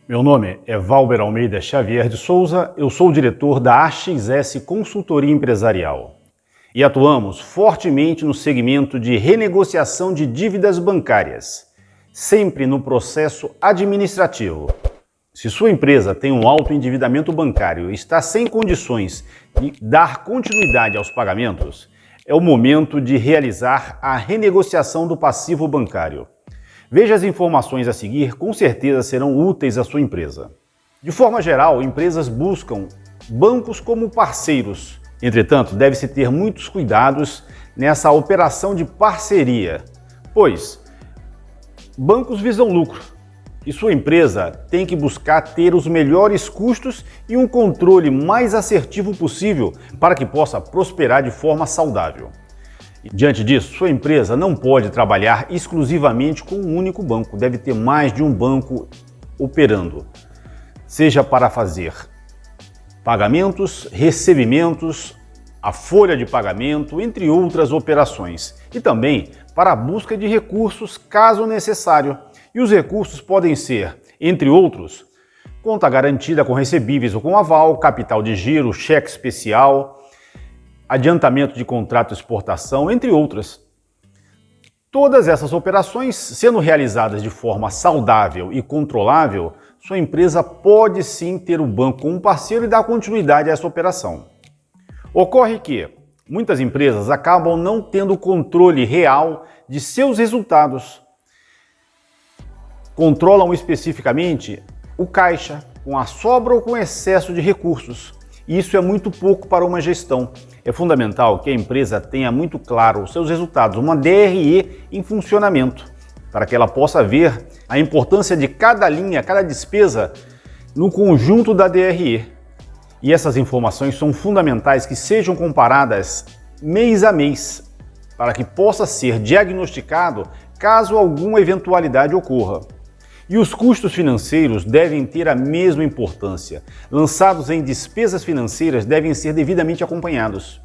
Meu nome é Valber Almeida Xavier de Souza, eu sou o diretor da AXS Consultoria Empresarial e atuamos fortemente no segmento de renegociação de dívidas bancárias, sempre no processo administrativo. Se sua empresa tem um alto endividamento bancário e está sem condições de dar continuidade aos pagamentos, é o momento de realizar a renegociação do passivo bancário. Veja as informações a seguir, com certeza serão úteis à sua empresa. De forma geral, empresas buscam bancos como parceiros. Entretanto, deve-se ter muitos cuidados nessa operação de parceria, pois bancos visam lucro e sua empresa tem que buscar ter os melhores custos e um controle mais assertivo possível para que possa prosperar de forma saudável. Diante disso, sua empresa não pode trabalhar exclusivamente com um único banco, deve ter mais de um banco operando, seja para fazer pagamentos, recebimentos, a folha de pagamento, entre outras operações, e também para a busca de recursos caso necessário. E os recursos podem ser, entre outros, conta garantida com recebíveis ou com aval, capital de giro, cheque especial, adiantamento de contrato de exportação, entre outras. Todas essas operações, sendo realizadas de forma saudável e controlável, sua empresa pode sim ter o banco como parceiro e dar continuidade a essa operação. Ocorre que muitas empresas acabam não tendo controle real de seus resultados. Controlam especificamente o caixa, com a sobra ou com excesso de recursos. E isso é muito pouco para uma gestão. É fundamental que a empresa tenha muito claro os seus resultados, uma DRE em funcionamento, para que ela possa ver a importância de cada linha, cada despesa no conjunto da DRE. E essas informações são fundamentais que sejam comparadas mês a mês, para que possa ser diagnosticado caso alguma eventualidade ocorra. E os custos financeiros devem ter a mesma importância. Lançados em despesas financeiras devem ser devidamente acompanhados.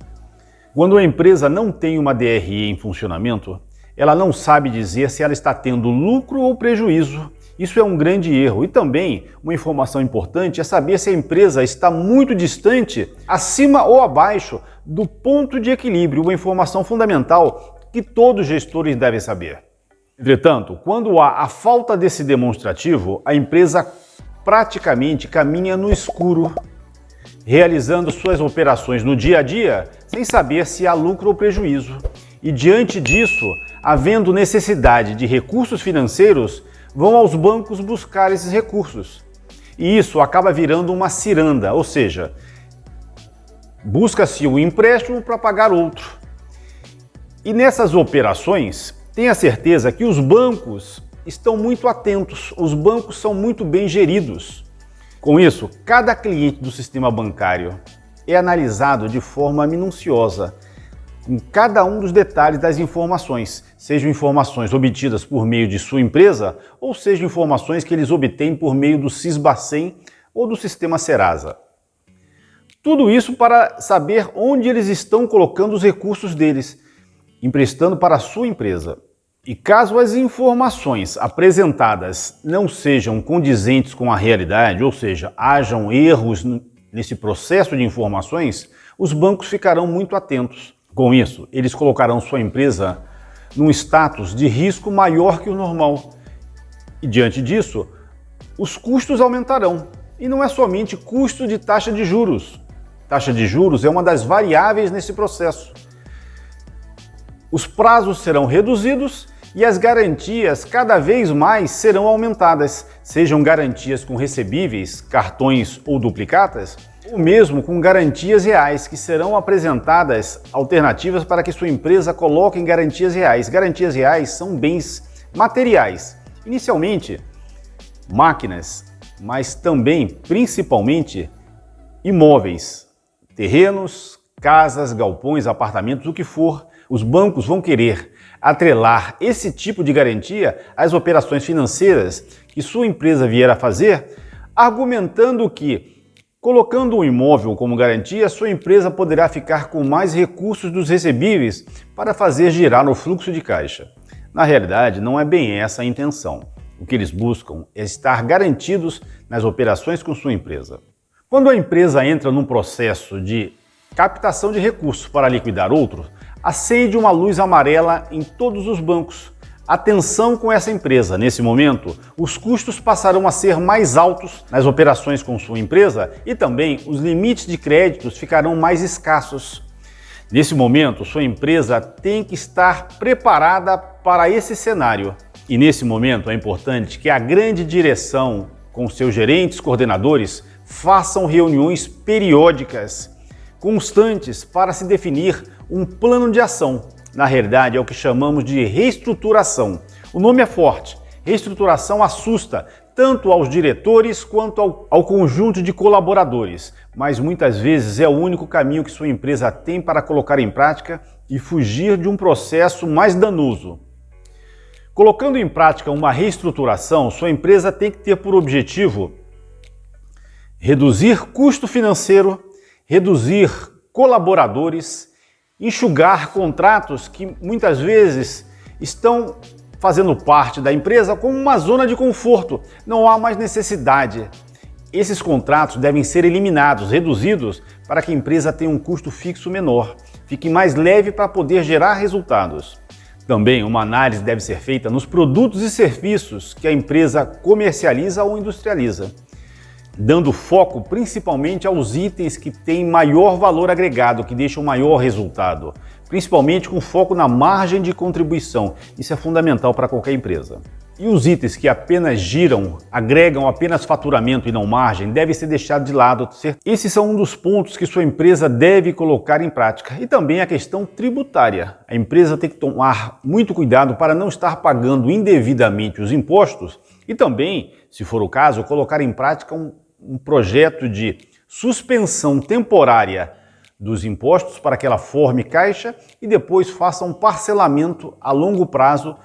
Quando a empresa não tem uma DRE em funcionamento, ela não sabe dizer se ela está tendo lucro ou prejuízo. Isso é um grande erro. E também uma informação importante é saber se a empresa está muito distante, acima ou abaixo do ponto de equilíbrio, uma informação fundamental que todos os gestores devem saber. Entretanto, quando há a falta desse demonstrativo, a empresa praticamente caminha no escuro, realizando suas operações no dia a dia sem saber se há lucro ou prejuízo. E diante disso, havendo necessidade de recursos financeiros, vão aos bancos buscar esses recursos. E isso acaba virando uma ciranda, ou seja, busca-se um empréstimo para pagar outro. E nessas operações, tenha certeza que os bancos estão muito atentos, os bancos são muito bem geridos. Com isso, cada cliente do sistema bancário é analisado de forma minuciosa, com cada um dos detalhes das informações, sejam informações obtidas por meio de sua empresa ou sejam informações que eles obtêm por meio do Sisbacen ou do sistema Serasa. Tudo isso para saber onde eles estão colocando os recursos deles, emprestando para a sua empresa. E caso as informações apresentadas não sejam condizentes com a realidade, ou seja, hajam erros nesse processo de informações, os bancos ficarão muito atentos. Com isso, eles colocarão sua empresa num status de risco maior que o normal. E diante disso, os custos aumentarão. E não é somente custo de taxa de juros. Taxa de juros é uma das variáveis nesse processo. Os prazos serão reduzidos e as garantias cada vez mais serão aumentadas, sejam garantias com recebíveis, cartões ou duplicatas, ou mesmo com garantias reais, que serão apresentadas alternativas para que sua empresa coloque em garantias reais. Garantias reais são bens materiais, inicialmente máquinas, mas também, principalmente, imóveis, terrenos, casas, galpões, apartamentos, o que for. Os bancos vão querer atrelar esse tipo de garantia às operações financeiras que sua empresa vier a fazer, argumentando que, colocando um imóvel como garantia, sua empresa poderá ficar com mais recursos dos recebíveis para fazer girar no fluxo de caixa. Na realidade, não é bem essa a intenção. O que eles buscam é estar garantidos nas operações com sua empresa. Quando a empresa entra num processo de captação de recursos para liquidar outros, acende uma luz amarela em todos os bancos. Atenção com essa empresa. Nesse momento, os custos passarão a ser mais altos nas operações com sua empresa e também os limites de créditos ficarão mais escassos. Nesse momento, sua empresa tem que estar preparada para esse cenário. E nesse momento é importante que a grande direção, com seus gerentes, coordenadores, façam reuniões periódicas, constantes, para se definir um plano de ação. Na realidade, é o que chamamos de reestruturação. O nome é forte. Reestruturação assusta tanto aos diretores quanto ao conjunto de colaboradores, mas muitas vezes é o único caminho que sua empresa tem para colocar em prática e fugir de um processo mais danoso. Colocando em prática uma reestruturação, sua empresa tem que ter por objetivo reduzir custo financeiro, reduzir colaboradores, enxugar contratos que muitas vezes estão fazendo parte da empresa como uma zona de conforto. Não há mais necessidade. Esses contratos devem ser eliminados, reduzidos, para que a empresa tenha um custo fixo menor, fique mais leve para poder gerar resultados. Também uma análise deve ser feita nos produtos e serviços que a empresa comercializa ou industrializa, dando foco principalmente aos itens que têm maior valor agregado, que deixam maior resultado, principalmente com foco na margem de contribuição. Isso é fundamental para qualquer empresa. E os itens que apenas giram, agregam apenas faturamento e não margem, devem ser deixados de lado. Esses são um dos pontos que sua empresa deve colocar em prática. E também a questão tributária. A empresa tem que tomar muito cuidado para não estar pagando indevidamente os impostos e também, se for o caso, colocar em prática um projeto de suspensão temporária dos impostos para que ela forme caixa e depois faça um parcelamento a longo prazo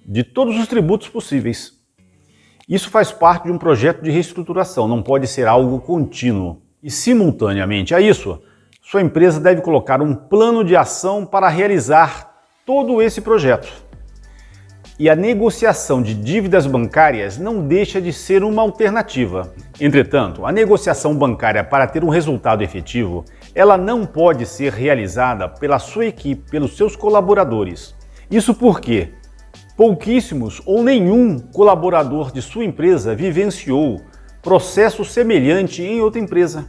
de todos os tributos possíveis. Isso faz parte de um projeto de reestruturação, não pode ser algo contínuo. E simultaneamente a isso, sua empresa deve colocar um plano de ação para realizar todo esse projeto. E a negociação de dívidas bancárias não deixa de ser uma alternativa. Entretanto, a negociação bancária, para ter um resultado efetivo, ela não pode ser realizada pela sua equipe, pelos seus colaboradores. Isso porque pouquíssimos ou nenhum colaborador de sua empresa vivenciou processo semelhante em outra empresa.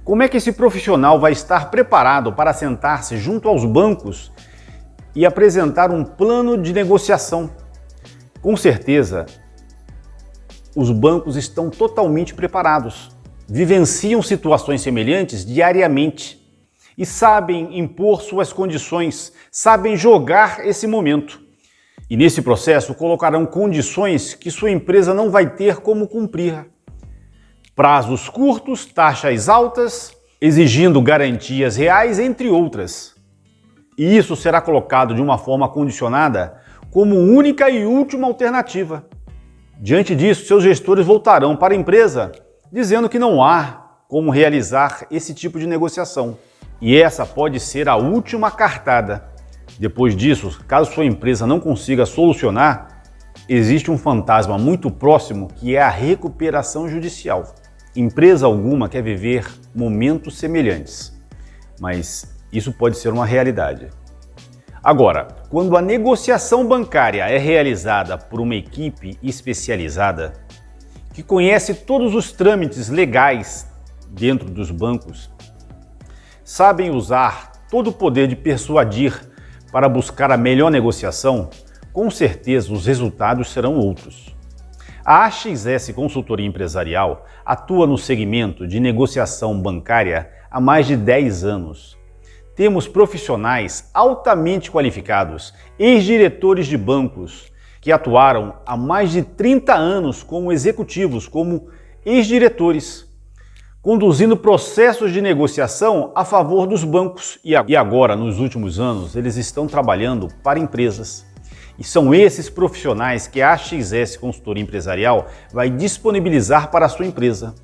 Como é que esse profissional vai estar preparado para sentar-se junto aos bancos e apresentar um plano de negociação? Com certeza, os bancos estão totalmente preparados, vivenciam situações semelhantes diariamente e sabem impor suas condições, sabem jogar esse momento. E nesse processo colocarão condições que sua empresa não vai ter como cumprir. Prazos curtos, taxas altas, exigindo garantias reais, entre outras. E isso será colocado de uma forma condicionada como única e última alternativa. Diante disso, seus gestores voltarão para a empresa dizendo que não há como realizar esse tipo de negociação. E essa pode ser a última cartada. Depois disso, caso sua empresa não consiga solucionar, existe um fantasma muito próximo que é a recuperação judicial. Empresa alguma quer viver momentos semelhantes, mas isso pode ser uma realidade. Agora, quando a negociação bancária é realizada por uma equipe especializada, que conhece todos os trâmites legais dentro dos bancos, sabem usar todo o poder de persuadir para buscar a melhor negociação, com certeza os resultados serão outros. A AXS Consultoria Empresarial atua no segmento de negociação bancária há mais de 10 anos. Temos profissionais altamente qualificados, ex-diretores de bancos, que atuaram há mais de 30 anos como executivos, como ex-diretores, conduzindo processos de negociação a favor dos bancos e agora, nos últimos anos, eles estão trabalhando para empresas. E são esses profissionais que a AXS Consultoria Empresarial vai disponibilizar para a sua empresa.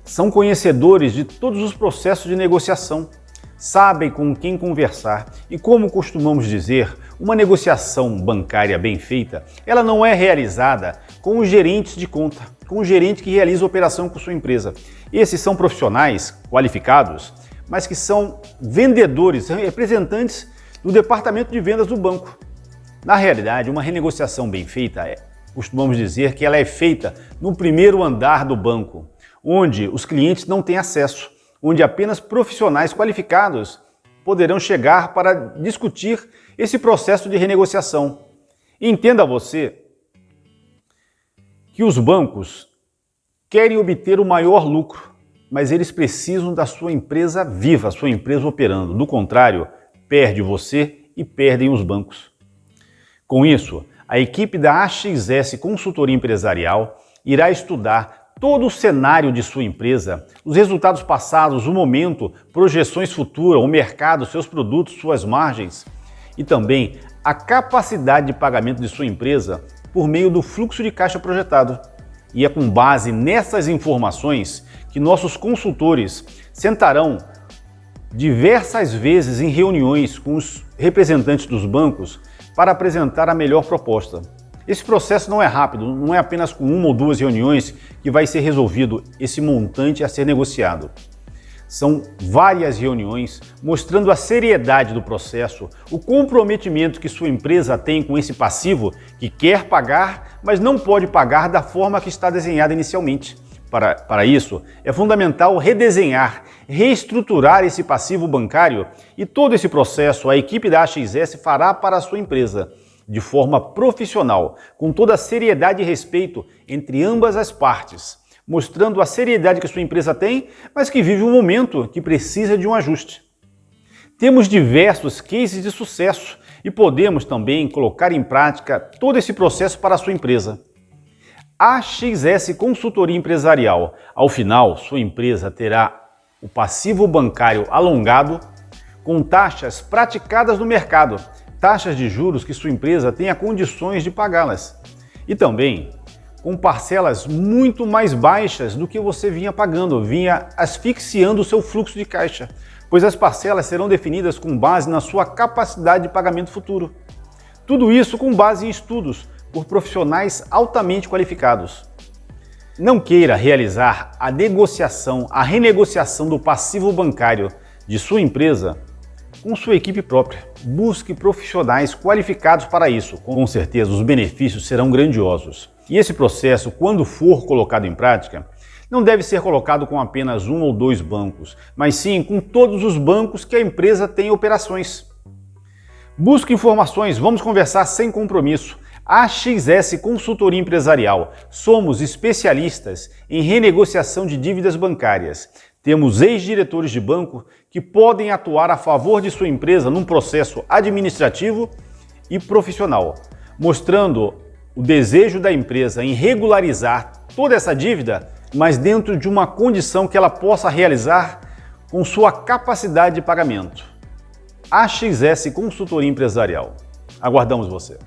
São conhecedores de todos os processos de negociação, sabem com quem conversar e, como costumamos dizer, Uma negociação bancária bem feita, ela não é realizada com os gerentes de conta, com o gerente que realiza a operação com sua empresa. Esses são profissionais qualificados, mas que são vendedores, representantes do departamento de vendas do banco. Na realidade, uma renegociação bem feita, costumamos dizer que ela é feita no primeiro andar do banco, onde os clientes não têm acesso, onde apenas profissionais qualificados poderão chegar para discutir esse processo de renegociação. E entenda você que os bancos querem obter o maior lucro, mas eles precisam da sua empresa viva, sua empresa operando. Do contrário, perde você e perdem os bancos. Com isso, a equipe da AXS Consultoria Empresarial irá estudar todo o cenário de sua empresa, os resultados passados, o momento, projeções futuras, o mercado, seus produtos, suas margens e também a capacidade de pagamento de sua empresa por meio do fluxo de caixa projetado. E é com base nessas informações que nossos consultores sentarão diversas vezes em reuniões com os representantes dos bancos para apresentar a melhor proposta. Esse processo não é rápido, não é apenas com uma ou duas reuniões que vai ser resolvido esse montante a ser negociado. São várias reuniões mostrando a seriedade do processo, o comprometimento que sua empresa tem com esse passivo que quer pagar, mas não pode pagar da forma que está desenhada inicialmente. Para isso, é fundamental redesenhar, reestruturar esse passivo bancário e todo esse processo a equipe da AXS fará para a sua empresa, de forma profissional, com toda a seriedade e respeito entre ambas as partes, mostrando a seriedade que a sua empresa tem, mas que vive um momento que precisa de um ajuste. Temos diversos cases de sucesso e podemos também colocar em prática todo esse processo para a sua empresa. AXS Consultoria Empresarial. Ao final, sua empresa terá o passivo bancário alongado com taxas praticadas no mercado, taxas de juros que sua empresa tenha condições de pagá-las e também com parcelas muito mais baixas do que você vinha pagando, vinha asfixiando o seu fluxo de caixa, pois as parcelas serão definidas com base na sua capacidade de pagamento futuro. Tudo isso com base em estudos por profissionais altamente qualificados. Não queira realizar a negociação, a renegociação do passivo bancário de sua empresa com sua equipe própria. Busque profissionais qualificados para isso. Com certeza os benefícios serão grandiosos. E esse processo, quando for colocado em prática, não deve ser colocado com apenas um ou dois bancos, mas sim com todos os bancos que a empresa tem operações. Busque informações, vamos conversar sem compromisso. AXS Consultoria Empresarial. Somos especialistas em renegociação de dívidas bancárias. Temos ex-diretores de banco que podem atuar a favor de sua empresa num processo administrativo e profissional, mostrando o desejo da empresa em regularizar toda essa dívida, mas dentro de uma condição que ela possa realizar com sua capacidade de pagamento. AXS Consultoria Empresarial. Aguardamos você.